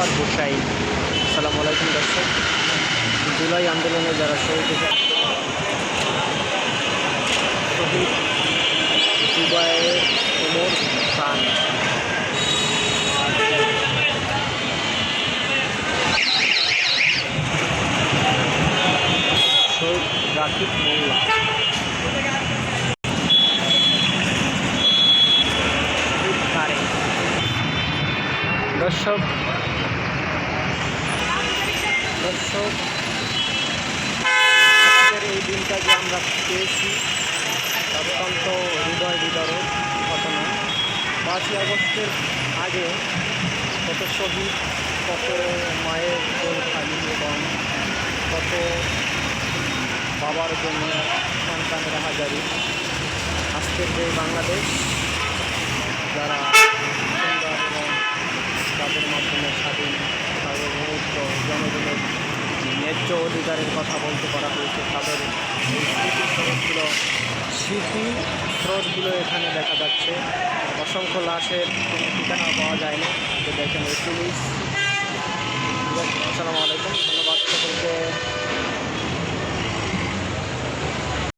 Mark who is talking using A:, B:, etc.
A: দেলোয়ার হোসাইন। আসসালামু আলাইকুম দর্শক। জুলাই আন্দোলনে যারা শহীদ শহীদ জুবায়ের ওমর খান, শহীদ রাকিব মোল্লা, দর্শক আজকের এই দিনটা যে আমরা পেয়েছি অত্যন্ত হৃদয় বিদারক ঘটনা। 5ই আগস্টের আগে কত শহীদ, কত মায়ের কোল খালি এবং কত বাবার জন্য সন্তানের হাজারি। আজকের যে বাংলাদেশ যারা সুন্দর এবং তাদের মাধ্যমে স্বাধীন সার্বভৌমত্ব জনগণের ন্যায্য অধিকারের কথা বলতে পারা হয়েছে, তাদের এই স্মৃতি স্রোতগুলো এখানে দেখা যাচ্ছে। অসংখ্য লাশের কোনো ঠিকানা পাওয়া যায়নি। তো দেখেন এই পুলিশ। আসসালামু আলাইকুম, ধন্যবাদ সকলকে।